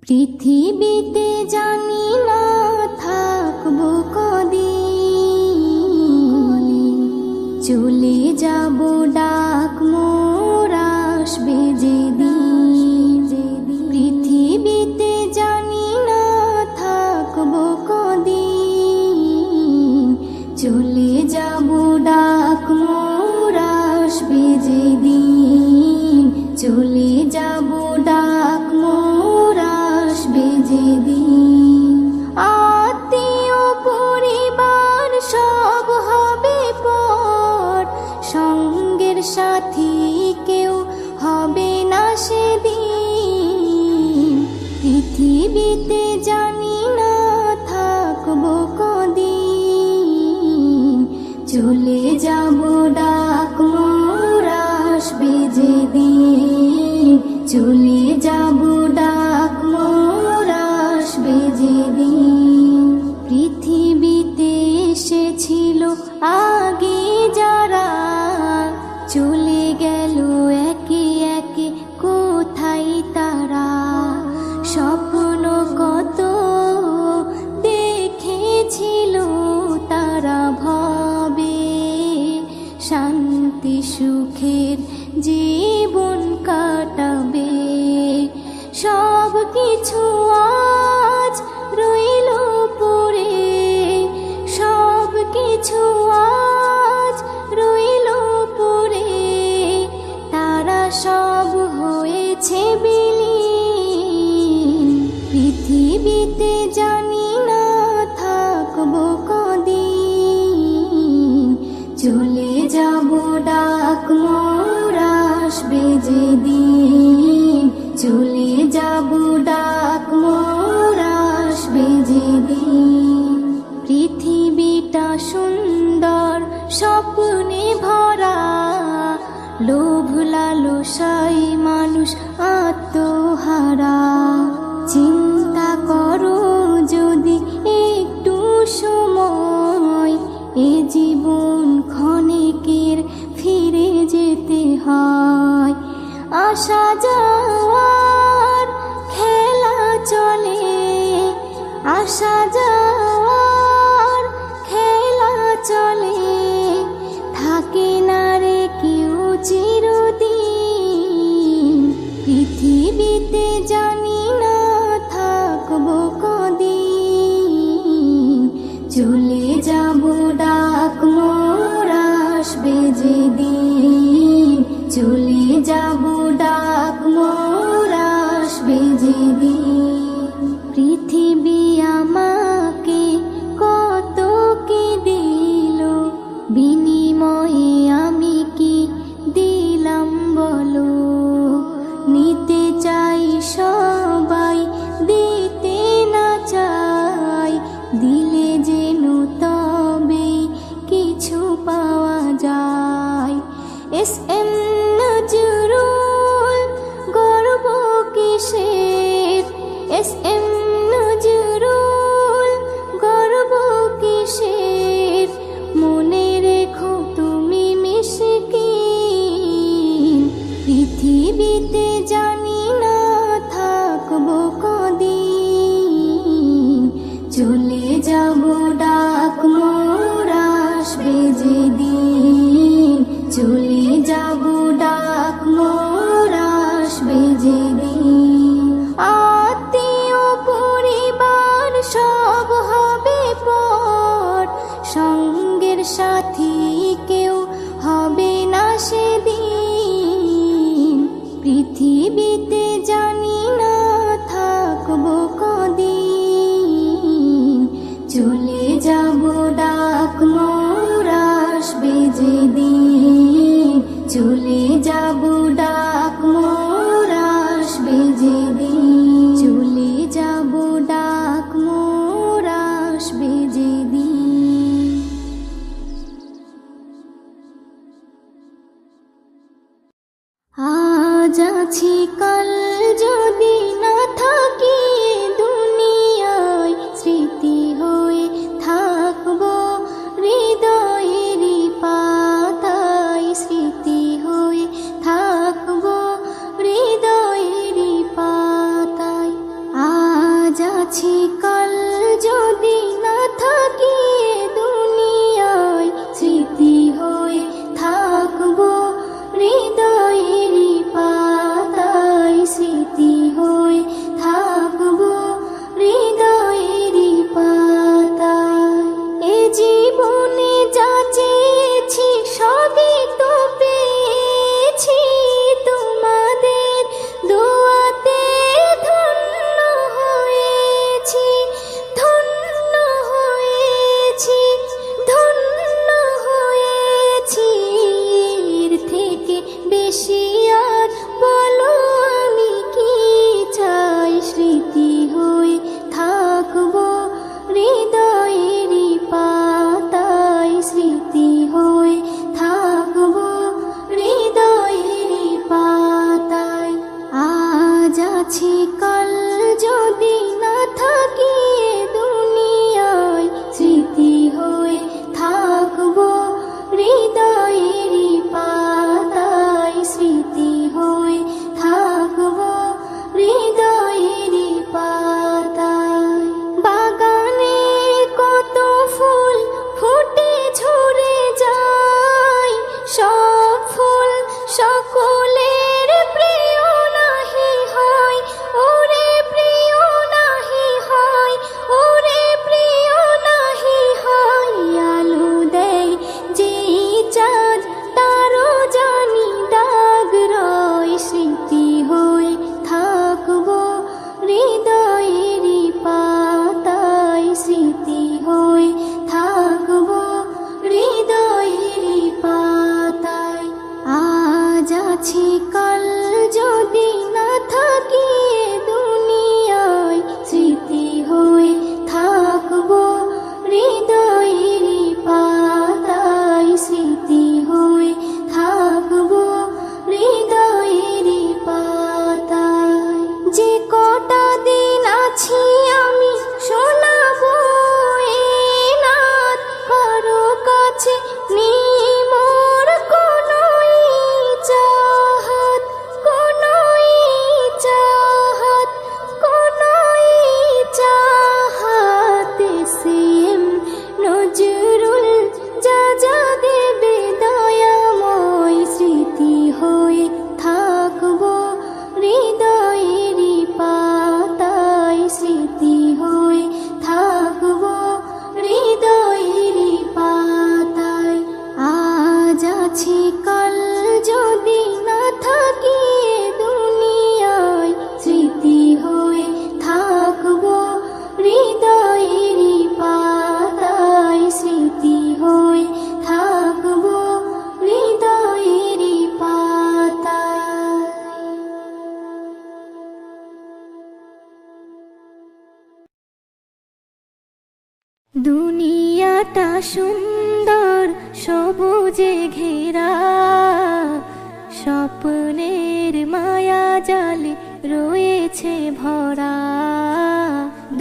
পৃথিবীতে জানি না থাকবো কদিন, চলে যাব ডাক মোর আসবে যেদিন। পৃথিবীতে জানি না থাকবো কদিন, চলে যাব ডাক মোর আসবে যেদিন। চলে যাব ডাক মোর আসবে যেদিন। আত্মীয় পরিবার সব হবে পর, সঙ্গের সাথী কেউ হবে না সেদিন। পৃথিবীতে জানি না থাকবো কদিন, চলে যাব ডাক মোর আসবে যেদিন। চলে যাব ডাক মোর আসবে যেদিন। পৃথিবীতে এসেছিল আগে যারা, চলে গেল একে একে কোথায় তারা। স্বপ্ন কত দেখেছিল তারা ভবে, শান্তি সুখের জীবন কাটাবে। সব কিছু আজ রইল পড়ে, সব কিছু আজ রইল পড়ে। তারা সব হয়েছে বিলীন। পৃথিবীতে জানি না থাকবো কদিন, চলে যাব ডাক মোর আসবে যেদিন। চলে যাব ডাক মোর আসবে যেদিন। পৃথিবীটা সুন্দর স্বপ্নে ভরা, লোভ লালসায় মানুষ আত্মহারা। চিন্তা করো যদি একটু সময়, এ জীবন ক্ষণিকের ফিরে যেতে হয়। আসা যাওয়ার খেলা চলে, আসা যাওয়ার খেলা চলে। থাকে না রে কেউ চিরদিন। পৃথিবীতে জানি না থাকবো কদিন, চলে যাব ডাক মোর আসবে যেদিন। চলে যাব ডাক মোর আসবে যেদিন। পৃথিবী আমাকে কত কি দিল, বিনিময়ে আমি কি দিলাম বলো। নিতে চাই সবাই, দিতে না চাই, দিলে যেন তবে কিছু পাওয়া যায়। এস এম নজরুল গর্ব কিসের, এস এম নজরুল গর্ব কিসের। মনে রেখো তুমি মিসকিন। পৃথিবীতে জানি না থাকবো কদিন, চলে যাব ডাক মোর আসবে যেদিন। চলে যাব ডাক মোর আসবে যেদিন। আত্মীয় আছি আমি শোনাবো এ নাত, কারো কাছে নেই মোর কোনো চাহাত, কোনো চাহাত, কোনো চাহাত। সিএম নজরুল যা যা দেবে দয়াময়, স্মৃতি হয়ে থাকবো হৃদয়েরই পাতায়, স্মৃতি হয়ে থাকবো হৃদয়েরই পাতায়। আজ আছি কাল যদি না থাকি এ দুনিয়ায়, স্মৃতি হয়ে থাকবো হৃদয়েরই পাতায়, স্মৃতি হয়ে থাকবো হৃদয়েরই পাতায়। দুনিয়াটা সুন্দর সবুজে ঘেরা, স্বপ্নের মায়া জালে রয়েছে ভরা।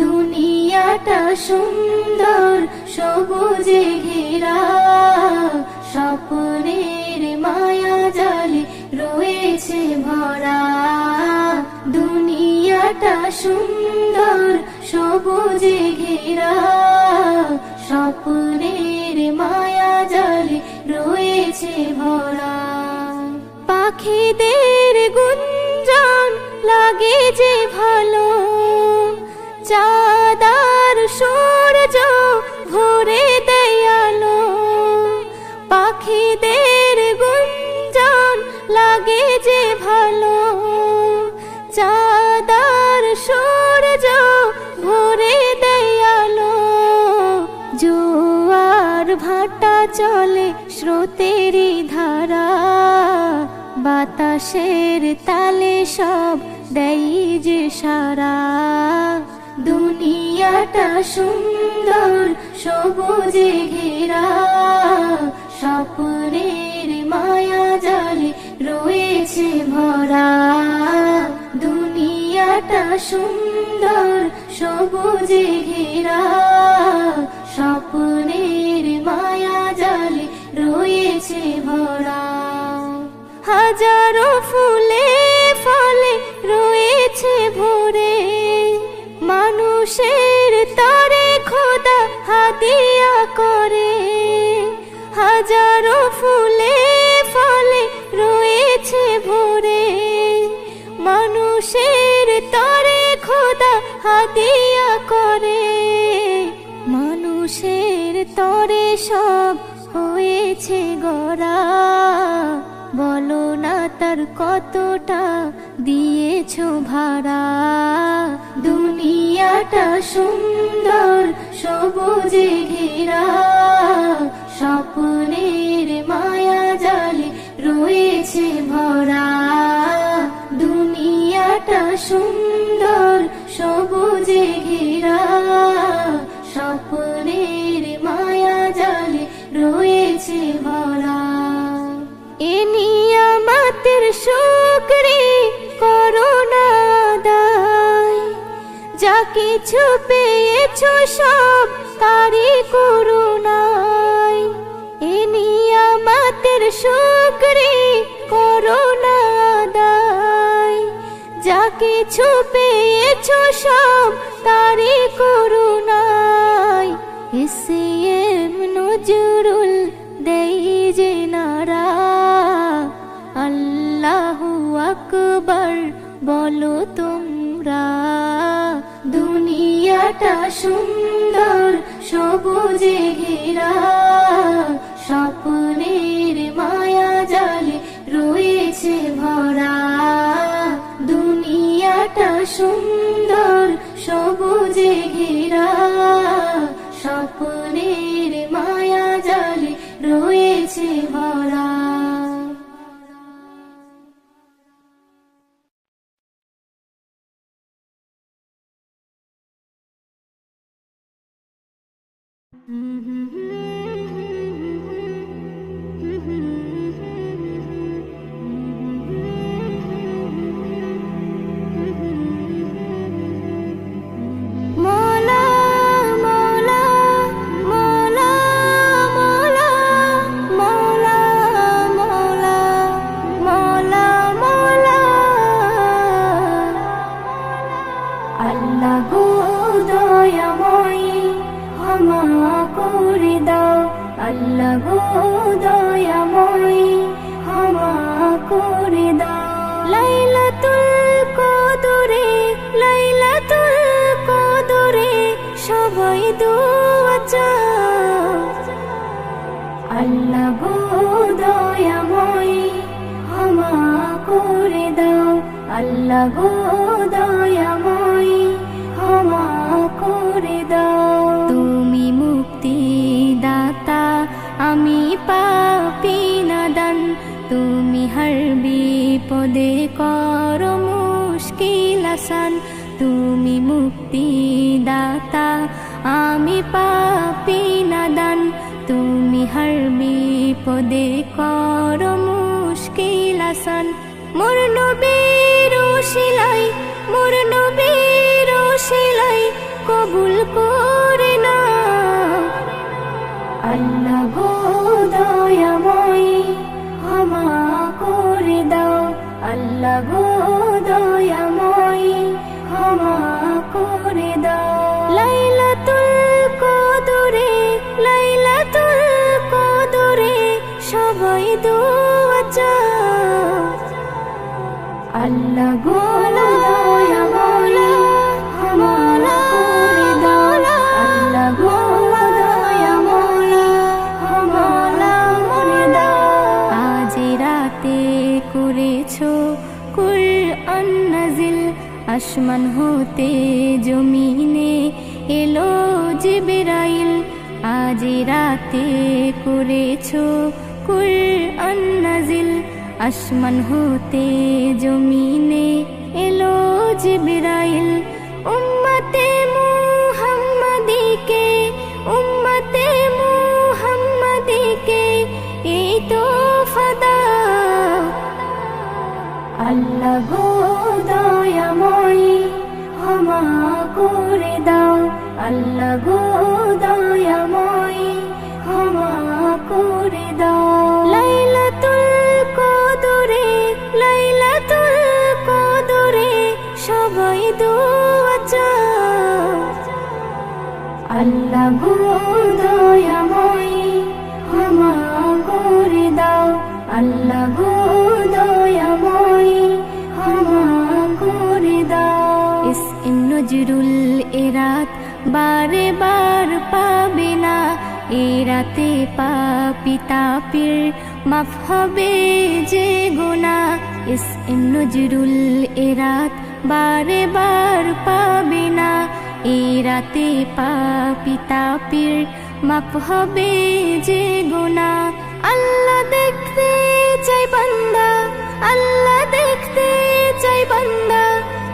দুনিয়াটা সুন্দর সবুজে ঘেরা, স্বপ্নের মায়া জালে রয়েছে ভরা। দুনিয়াটা সুন্দর সবুজে ঘেরা, স্বপ্নের মায়া জালে রয়েছে ভরা। পাখিদের গুঞ্জন লাগে যে ভালো, চাঁদার সূর্য ভরে দেয় আলো। পাখিদের গুঞ্জন লাগে যে ভালো, চাঁদার সূর্য ভরে দেয় আলো। জোয়ার ভাটা চলে স্রোতেরই ধারা, বাতাসের তালে সব দেয় যে সারা। দুনিয়াটা সুন্দর সবুজে ঘেরা, স্বপ্নের মায়া জালে রয়েছে ভরা। দুনিয়াটা সুন্দর সবুজে ঘেরা, স্বপ্নের মায়া জালে রয়েছে ভরা। হাজারো ফুলে ফলে রয়েছে ভরে, মানুষের তরে খোদা হাদিয়া করে। হাজারো ফুলে ফলে রয়েছে ভরে, মানুষের তরে খোদা হাদিয়া করে। মানুষের তরে সব হয়েছে গড়া, বলো না তার কতটা দিয়েছো ভাড়া। দুনিয়াটা সুন্দর সবুজে ঘেরা, স্বপ্নের মায়া জালে রয়েছে ভরা। দুনিয়াটা সুন্দর সবুজে ঘেরা, স্বপ্নের মায়া জালে রয়েছে ভরা। এ নিয়ামতের শুকরি করো না আদায়, যা কিছু পেয়েছো সব তারই করুণায়। এ নিয়ামতের শুকরি করো না আদায়, যা কিছু পেয়েছো সব তারই করুণায়। সিএম নজরুল দেই যে নারা, আল্লাহু আকবার বলো তোমরা। দুনিয়াটা সুন্দর সবুজে ঘেরা, স্বপ্নের মায়া জালে রয়েছে ভরা। দুনিয়াটা সুন্দর সবুজে ঘেরা, স্বপ্নের মায়া জালে রয়েছে ভরা। আল্লাহ গো দয়াময়ী ক্ষমা করে দাও, আল্লাহ গো দয়াময়ী ক্ষমা করে দাও। লাইলাতুল কদরে, লাইলাতুল কদরে সবাই দোয়া চাও, আল্লাহ গো দয়াময়ী ক্ষমা করে দাও, আল্লাহ গো দয়াময়ী ক্ষমা করে দাও। তুমি মুক্তি দাতা, আমি পাপী নাদান, তুমি হর বিপদে করো মুশকিল আসান। তুমি মুক্তি দাতা, আমি পাপী নাদান, তুমি হর বিপদে করো মুশকিল আসান। মোর নবীর ওসিলাই, মোর নবীর ওসিলাই কবুল করে নাও, আল্লাহ গো দয়াময়ী ক্ষমা করে দাও, আল্লাহ গো দয়াময়ী ক্ষমা করে দাও। লাইলাতুল কদরে, লাইলাতুল কদরে সবাই দোয়া চাও, আল্লাহ গো দয়াময়ী ক্ষমা করে দাও, আল্লাহ গো দয়াময়ী ক্ষমা করে দাও। আজ রাতে করেছো কুরআন নাজিল, আসমান হতে জমিনে এলো জিবরাইল। আজ রাতে করেছো কুরআন নাজিল, আসমান হতে জমিনে এলো জিবরাইল। উম্মতে মুহাম্মাদিকে, উম্মতে মুহাম্মাদিকে এই তোফা দাও, আল্লাহ গো দয়াময়ী ক্ষমা করে দাও, আল্লাহ গো দয়াময়ী ক্ষমা করে দাও। লাইলাতুল কদরে, লাইলাতুল কদরে সবাই দোয়া চাও, আল্লাহ গো দয়াময়ী ক্ষমা করে দাও, আল্লাহ গো দয়াময়ী ক্ষমা করে দাও। ইসম নজরুল এরাত বারে বার পাবে না, এ রাতে পাপী তাপির মাফ হবে যে গুনাহ। ইসম নজরুল এরাত বারে বার পাবে না, এ রাতে পাপী তাপির মাফ হবে যে গুনাহ। আল্লাহ দেখতে চাই বান্দা, আল্লাহ দেখতে চাই বান্দা,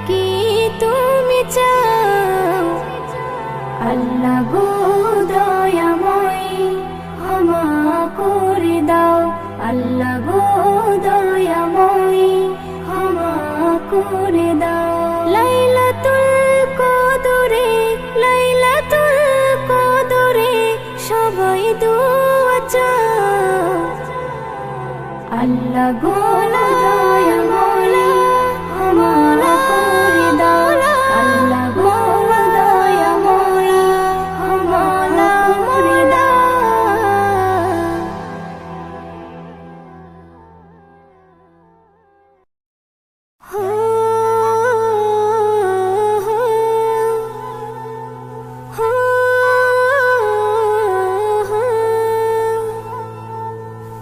কি তুমি চাও, আল্লাহ গো দয়াময়ী ক্ষমা করে দাও, আল্লাহ গো দয়াময়ী ক্ষমা করে দাও। লাইলাতুল কদরে, লাইলাতুল কদরে সবাই দোয়া চাও, আল্লাহ গো দয়াময়ী ক্ষমা করে দাও, আল্লাহ গো দয়াময়ী ক্ষমা করে দাও।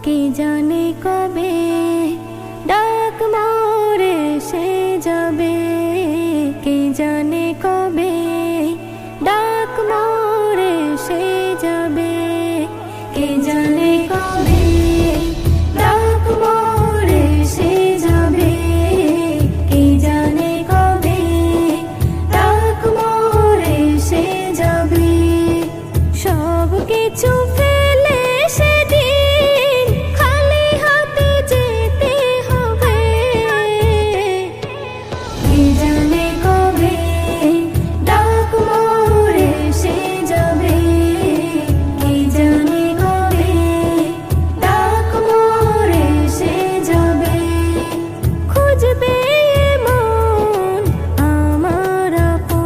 কে জানে কবে ডাক মোরে সে যাবে, কে জানে কবে ডাক মোরে সে যাবে, কে জানে কবে ডাক মোরে সে যাবে, কে জানে কবে ডাক মোরে সে যাবে। সব কিছু ফেলে সেদিন খালি হাতে যেতে হবে, কে জানে কবে ডাক মোরে সে যাবে, কে জানে কবে ডাক মোরে সে যাবে। খুঁজবে মন আমার আপন,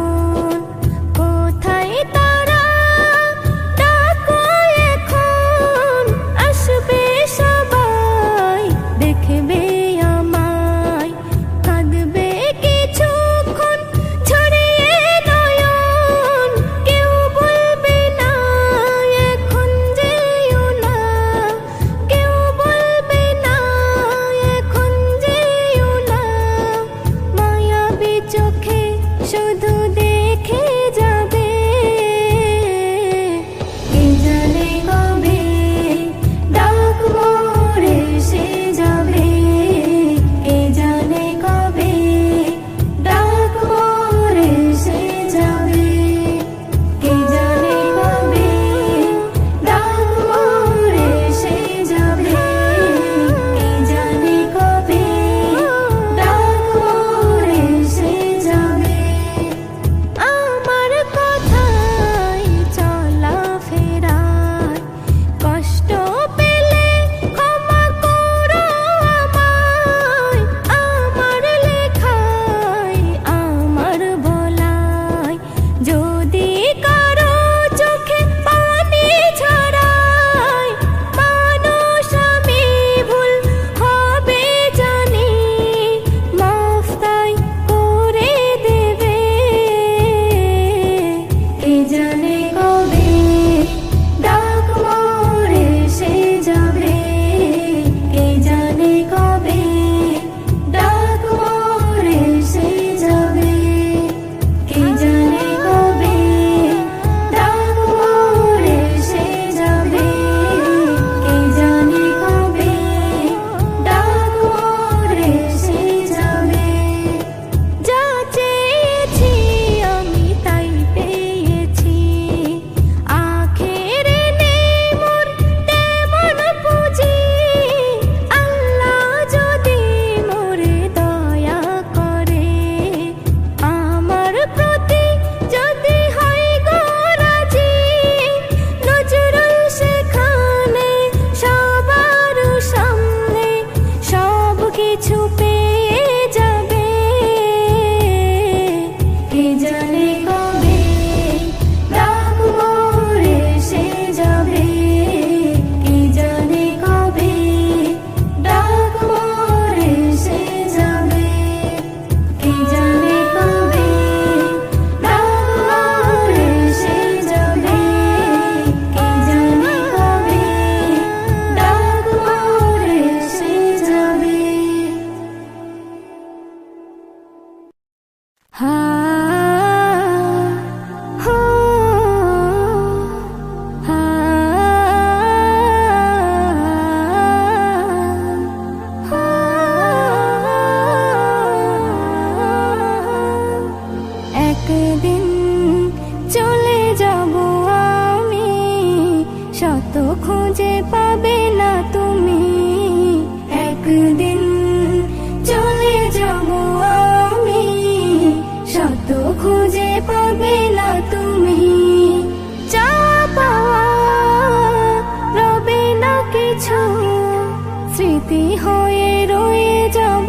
স্মৃতি হয়ে রয়ে যাব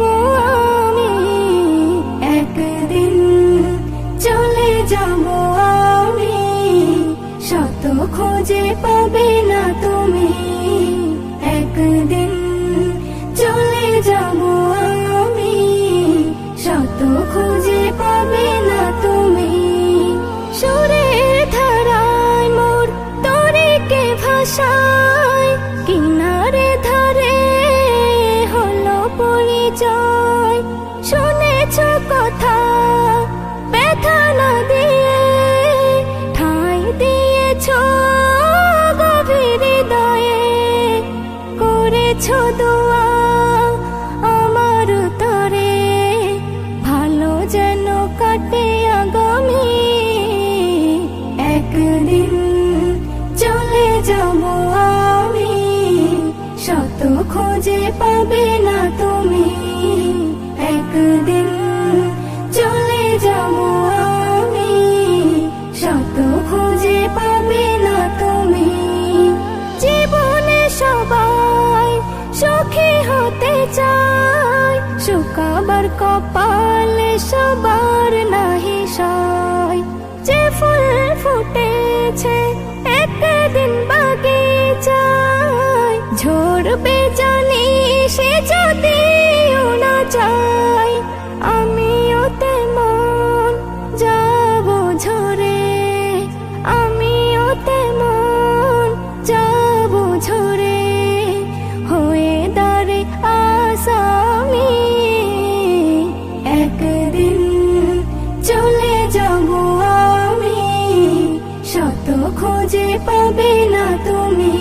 আমি, একদিন চলে যাব আমি, শত খুঁজে পাবে না তুমি, একদিন চলে যাব আমি, শত খুঁজে পাবে না তুমি। সুরের ধারায় মোর তরিকে ভাষায়, কিনারে ধারে হলো পরিচয়। শুনেছ কথা ব্যথা না দিয়ে, ঠাঁই দিয়েছ গভীর হৃদয়ে, করেছ দোয়া আমার তরে, ভালো যেন কাটে আগামী, একদিন চলে যাব আমি, শত খুঁজে পাবে না তুমি, একদিন চলে যাব আমি, শত খুঁজে পাবে না তুমি। জীবনে সবাই সুখী হতে চায়, শুকাবার কপালে সবার নাহি সয়। যে ফুল ফুটেছে একদিন বাগিচায়, ঝরবে জানি সে যদিও না চায়, আমিও তেমন যাব ঝরে, আমিও তেমন যাব ঝরে, হয়ে দাঁড়ে আসামি, একদিন চলে যাব আমি, শত খুঁজে পাবে না তুমি,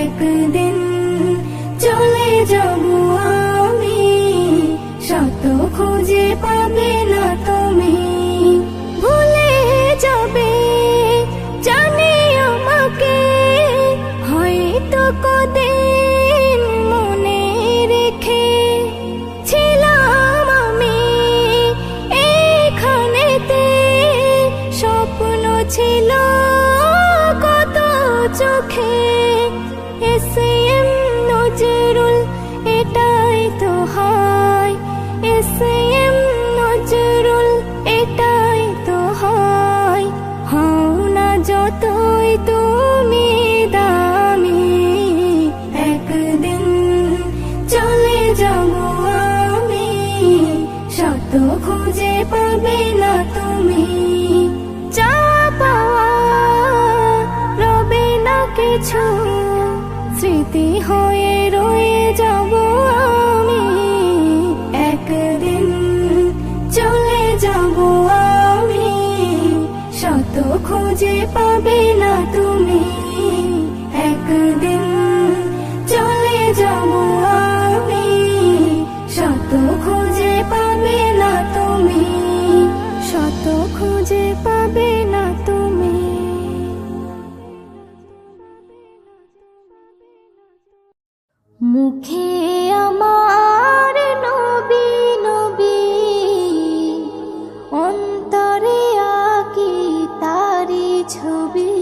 একদিন চলে যাব আমি, শত খুঁজে পাবে না তুমি। ভুলে যাবে জানি আমাকে, হয়তো কদিন মনে রেখে, ছিলাম আমি এইখানেতে, স্বপ্ন ছিল কত চোখে, এসএম নজরুল এটাই তো হয়, এসএম নজরুল এটাই তো হয়। হও না যতই তুমি দামি, একদিন চলে যাব আমি, শত খুঁজে পাবে না তুমি। যা পাওয়া রবে না কিছু, স্মৃতি হয়ে রয়ে যাব আমি, একদিন চলে যাব আমি, শত খুঁজে পাবে না তুমি, একদিন চলে যাব আমি, শত খুঁজে পাবে না তুমি, শত খুঁজে পাবে না তুমি। মুখে আমার নবী নবী, অন্তরে আঁকি তারি ছবি,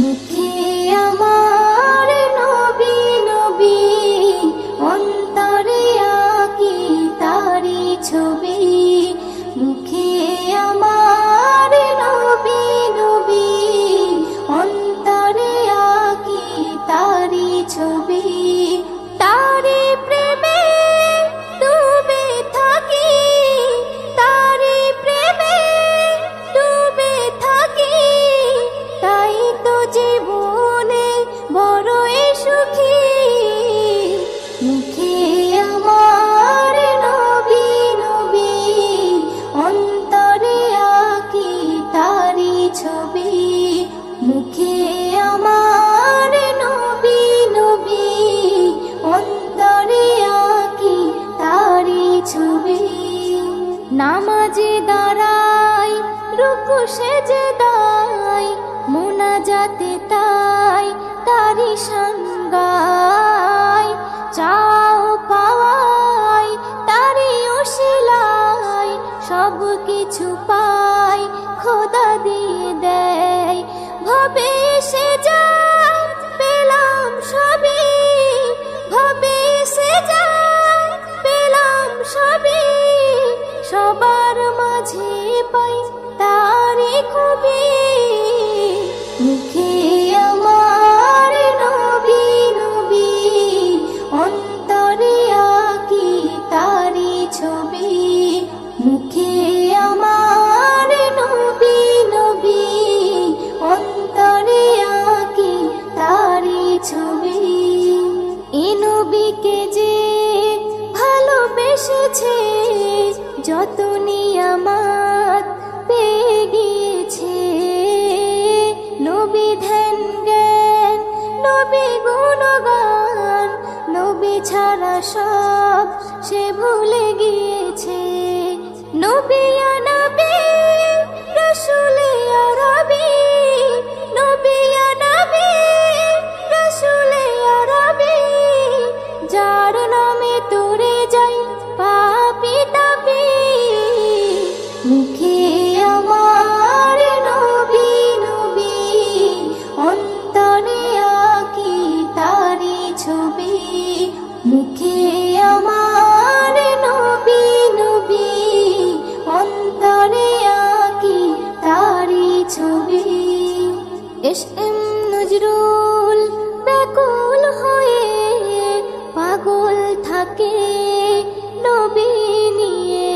মুখে আমার নবী নবী, অন্তরে আঁকি তারি ছবি, মুখে আমার নবী নবী, অন্তরে আঁকি তারি ছবি, তারি প্রেমে ডুবে থাকি, তারি প্রেমে ডুবে থাকি, তাই তো জীবনে বড়ই সুখী, মুখে আমার নবী নবী, অন্তরে আঁকি তারি ছবি, মুখে আমার নবী নবী, অন্তরে আঁকি তারি ছবি। নামাজে দাঁড়াই রুকু সেজদাই, মুনাজাতে তাই তারি সঙ্গাই, চাও পাওয়াই তারি উশিলাই, সব কিছু পাই খোদা দিয়ে দেয়, ভবে সে যা পেলাম সবই, পাই তারি খুবই। মুখে আমার নবী নবী, অন্তরে আঁকি তারি ছবি। মুখে আমার নবী নবী, অন্তরে আঁকি তারি ছবি। এ নবীকে যে ভালোবেসেছে, যত নিয়ামত পেয়ে গিয়েছে। নবী ধ্যান জ্ঞান, নবী গুণগান, নবী ছাড়া সব সে ভুলে গিয়েছে। নবী ইয়া নবী রাসূলে আরবী, নবী ইয়া নবী রাসূলে আরবী, যার নামে তোরে যাই পাপী তাপী। মুখে আমার নবী নবী, অন্তরে আঁকি তারি ছবি। মুখে আমার নবী নবী, অন্তরে আঁকি তারি ছবি। এস.এম. নজরুল ব্যাকুল হয়ে পাগল থাকে নবী নিয়ে।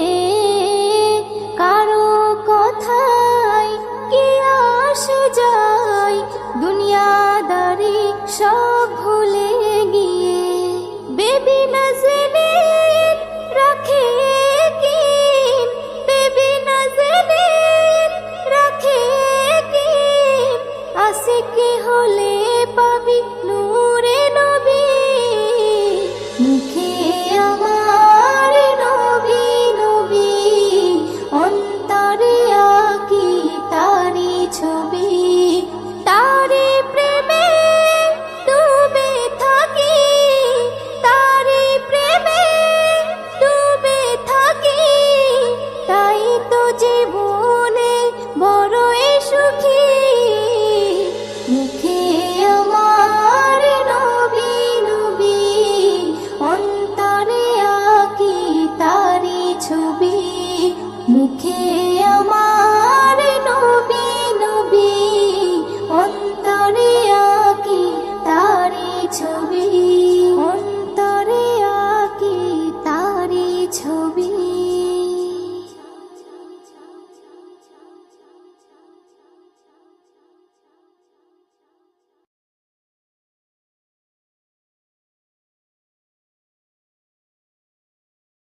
কারো কথায় কি আসে যায়, দুনিয়াদারি সব ভুলে গিয়ে। বেবি নাজনীন রাখে কিন, বেবি নাজনীন রাখে কিন, আশিক হলে